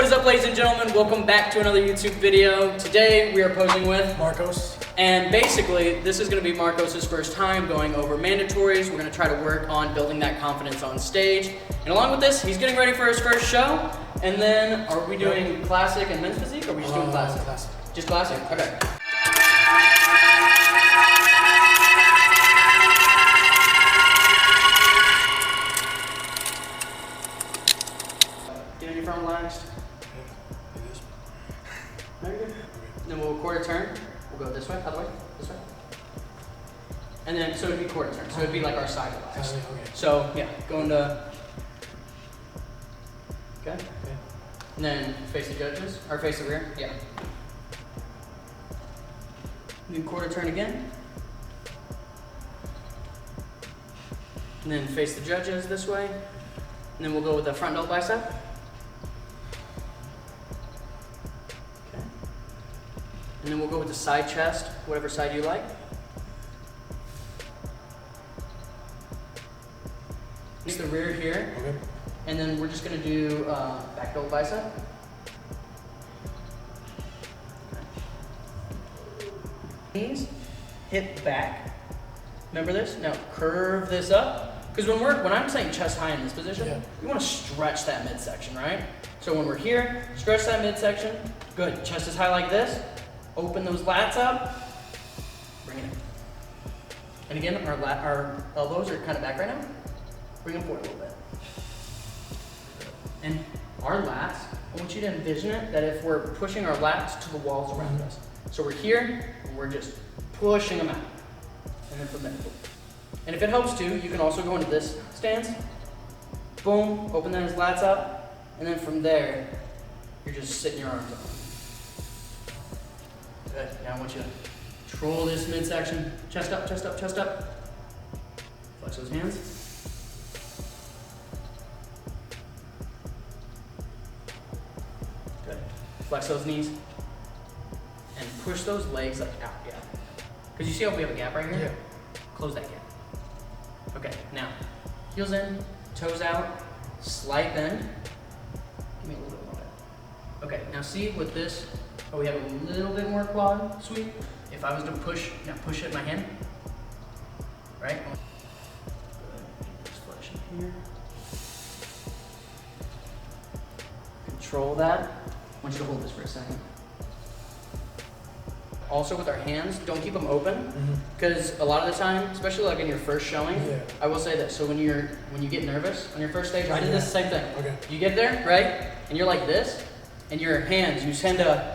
What is up, ladies and gentlemen? Welcome back to another YouTube video. Today we are posing with Marcos. And basically this is going to be Marcos' first time going over mandatories. We're going to try to work on building that confidence on stage. And along with this, he's getting ready for his first show. And then are we doing classic and men's physique, or are we just doing classic? Classic. Just classic? Okay. Get on your front relaxed. Very good. Then we'll quarter turn. We'll go this way, other way, this way. And then, so it'd be quarter turn. So it'd be like our side relaxed. Okay. So yeah, going to, okay. And then face the judges, or face the rear, yeah. New quarter turn again. And then face the judges this way. And then we'll go with the front double bicep. Okay. And then we'll go with the side chest, whatever side you like. Face the rear here. Okay. And then we're just gonna do back double bicep. Knees, hip back. Remember this? Now curve this up. Because when I'm saying chest high in this position, you want to stretch that midsection, right? So when we're here, stretch that midsection. Good. Chest is high like this. Open those lats up. Bring it in. And again, our elbows are kind of back right now. Bring them forward a little bit. And our lats, I want you to envision it that if we're pushing our lats to the walls around us. So we're here, and we're just pushing them out. And then from there. And if it helps too, you can also go into this stance. Boom, open those lats up. And then from there, you're just sitting your arms up. Good. Now I want you to control this midsection. Chest up, chest up, chest up. Flex those hands. Good. Flex those knees. And push those legs like out, yeah. Because you see how we have a gap right here? Yeah. Close that gap. Okay, now, heels in, toes out, slight bend. Give me a little bit more. Okay, now see with this, we have a little bit more quad sweep. If I was to push, now push it in my hand, right? Just flexion here. Control that. I want you to hold this for a second. Also with our hands, don't keep them open, because a lot of the time, especially like in your first showing, I will say this. So when you get nervous on your first stage, I did this same thing. Okay. You get there, right, and you're like this, and your hands, we tend to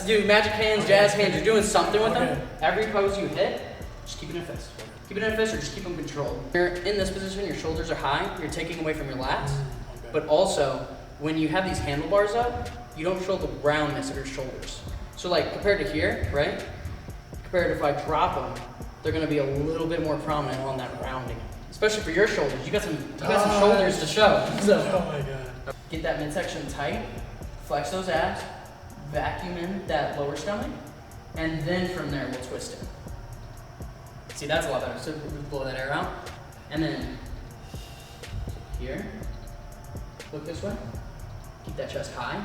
do magic hands, jazz hands. You're doing something with them. Every pose you hit, just keep it in a fist. Keep it in a fist, or just keep them controlled. You're in this position, your shoulders are high. You're taking away from your lats, but also when you have these handlebars up, you don't feel the roundness of your shoulders. So like compared to here, right? Compared to if I drop them, they're gonna be a little bit more prominent on that rounding. Especially for your shoulders. You got some shoulders to show. So oh my God. Get that midsection tight, flex those abs, vacuum in that lower stomach, and then from there we'll twist it. See, that's a lot better. So we blow that air out. And then here, look this way. Keep that chest high.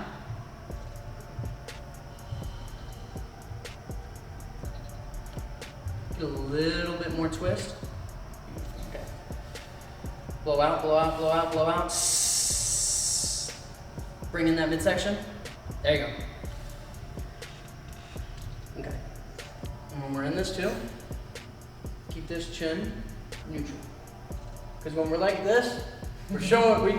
Get a little bit more twist. Okay. Blow out, blow out, blow out, blow out. Bring in that midsection. There you go. Okay. And when we're in this too, keep this chin neutral. Because when we're like this, we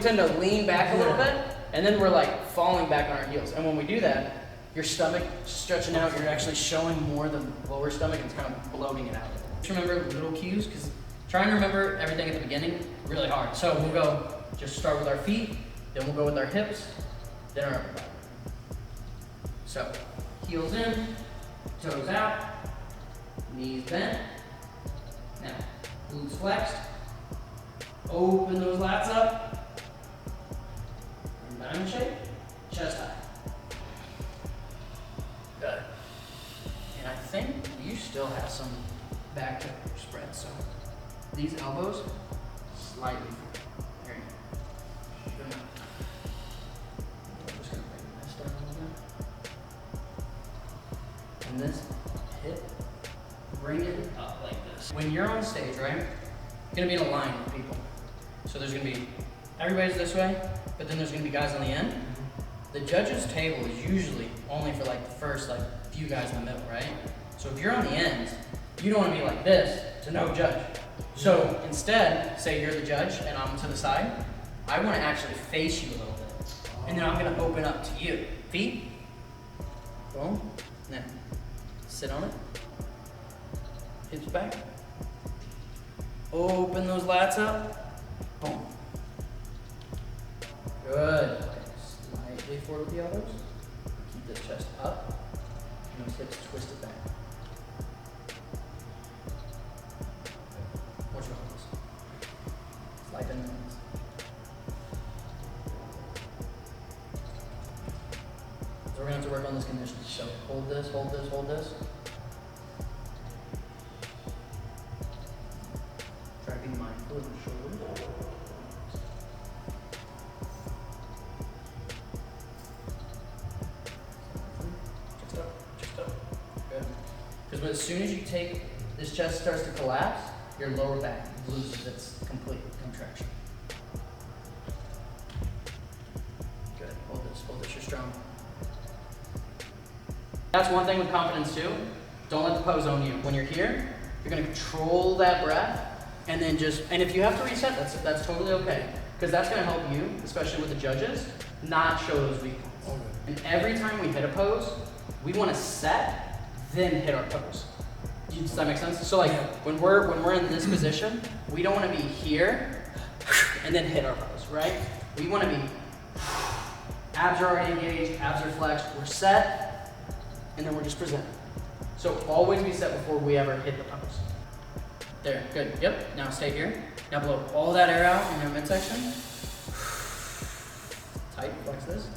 tend to lean back a little bit, and then we're like falling back on our heels. And when we do that, your stomach stretching out, you're actually showing more the lower stomach and it's kind of bloating it out. Just remember little cues, because trying to remember everything at the beginning, really hard. So we'll go, just start with our feet, then we'll go with our hips, then our upper body. So, heels in, toes out, knees bent. Now, glutes flexed, open those lats up, in diamond shape, chest high. Good. And I think you still have some back to spread, so these elbows slightly forward. There you go. Good enough. and this hip, bring it up like this. When you're on stage, right, you're gonna be in a line with people. So there's gonna be, everybody's this way, but then there's gonna be guys on the end. The judge's table is usually only for like the first like few guys in the middle, right? So if you're on the ends, you don't wanna be like this to no judge. So instead, say you're the judge and I'm to the side, I wanna actually face you a little bit. And then I'm gonna open up to you. Feet, boom, now sit on it, hips back, open those lats up, boom. Good. Slightly forward with the elbows. Keep the chest up, and those hips twisted back. What's your elbows? Slide down the knees. So we're gonna have to work on this condition. So hold this, hold this, hold this. Try to be mindful of your shoulders. Just up. Good. Because as soon as you take, this chest starts to collapse, your lower back loses its complete contraction. Good. Hold this, you're strong. That's one thing with confidence too. Don't let the pose own you. When you're here, you're gonna control that breath, and then and if you have to reset, that's totally okay. Because that's gonna help you, especially with the judges, not show those weak points. Okay. And every time we hit a pose, we wanna set, then hit our pose. Does that make sense? So like, when we're in this position, we don't wanna be here, and then hit our pose, right? We wanna be, abs are already engaged, abs are flexed, we're set, and then we're just presenting. So always be set before we ever hit the pose. There, good, yep, now stay here. Now blow all that air out in your midsection. Tight, flex this.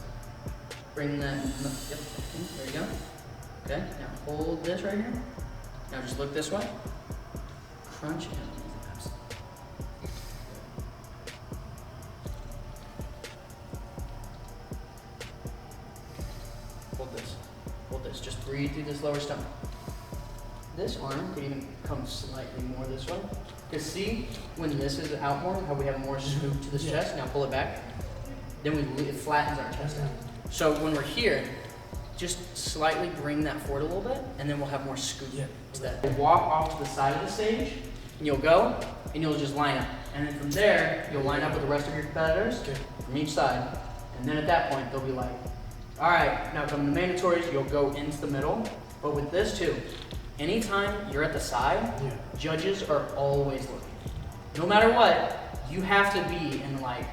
Bring that, yep, there you go. Okay, now hold this right here. Now just look this way. Crunch and abs. Hold this, just breathe through this lower stomach. This arm could even come slightly more this way. Because see, when this is out more, how we have more scoop to this chest, now pull it back, then it flattens our chest out. So when we're here, just slightly bring that forward a little bit, and then we'll have more scoop to that. Walk off to the side of the stage, and you'll go, and you'll just line up. And then from there, you'll line up with the rest of your competitors from each side. And then at that point, they'll be like, all right, now come the mandatories, you'll go into the middle. But with this too, anytime you're at the side, judges are always looking. No matter what, you have to be in like,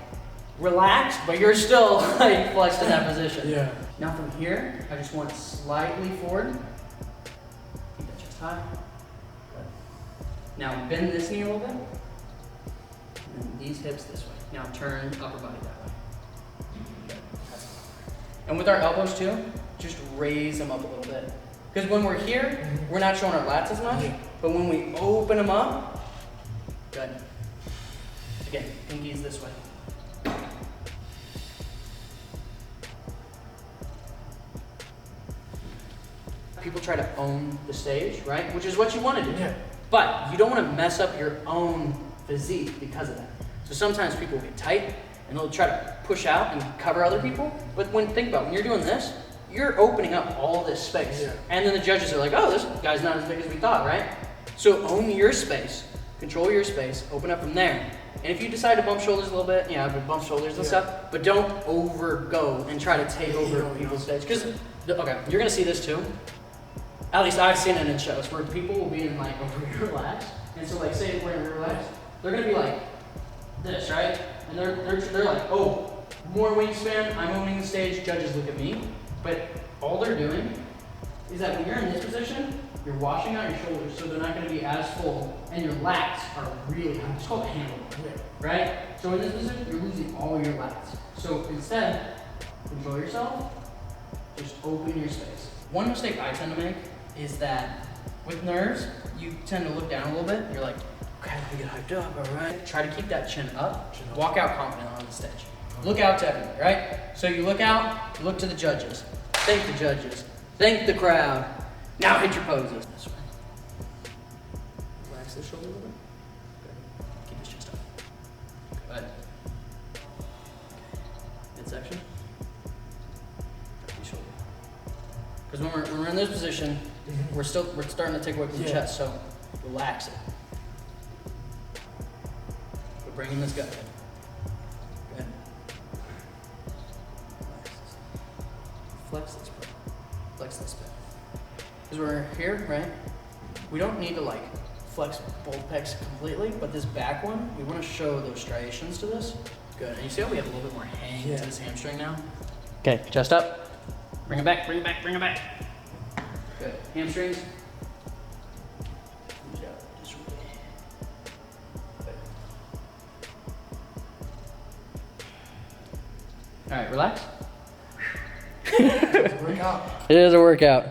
relaxed, but you're still like flexed in that position. Yeah. Now from here, I just want slightly forward. Keep that chest high. Good. Now bend this knee a little bit. And these hips this way. Now turn upper body that way. Good. And with our elbows too, just raise them up a little bit. Because when we're here, we're not showing our lats as much, but when we open them up, good. Again, pinkies this way. People try to own the stage, right? Which is what you want to do. Yeah. But you don't want to mess up your own physique because of that. So sometimes people get tight and they'll try to push out and cover other people. But think about it, when you're doing this, you're opening up all this space. Yeah. And then the judges are like, oh, this guy's not as big as we thought, right? So own your space, control your space, open up from there. And if you decide to bump shoulders a little bit, bump shoulders and stuff, but don't overgo and try to take over people's stage. Because, okay, you're gonna see this too. At least I've seen it in shows where people will be in like a rear relax. And so like say we're in rear relax, they're gonna be like this, right? And they're like, oh, more wingspan, I'm owning the stage, judges look at me. But all they're doing is that when you're in this position, you're washing out your shoulders so they're not gonna be as full and your lats are really high. It's called a handle, right? So in this position, you're losing all your lats. So instead, control yourself, just open your space. One mistake I tend to make is that with nerves, you tend to look down a little bit. You're like, okay, let me get hyped up, all right? Try to keep that chin up, walk out confident on the stage. Look out to everybody, right? So you look out, look to the judges. Thank the judges, thank the crowd. Now hit your poses. This way. Relax this shoulder a little bit. Good. Keep this chest up. Good. Okay. Midsection. Your shoulder. Because when we're in this position, we're starting to take away from the chest. So relax it. We're bringing this gut in. Good. Flex this, bro. Flex this bit. Because we're here, right? We don't need to like flex both pecs completely, but this back one, we want to show those striations to this. Good. And you see how we have a little bit more hang to this hamstring now? Okay, chest up. Bring it back, bring it back, bring it back. Good. Hamstrings. All right, relax. It's a workout. It is a workout.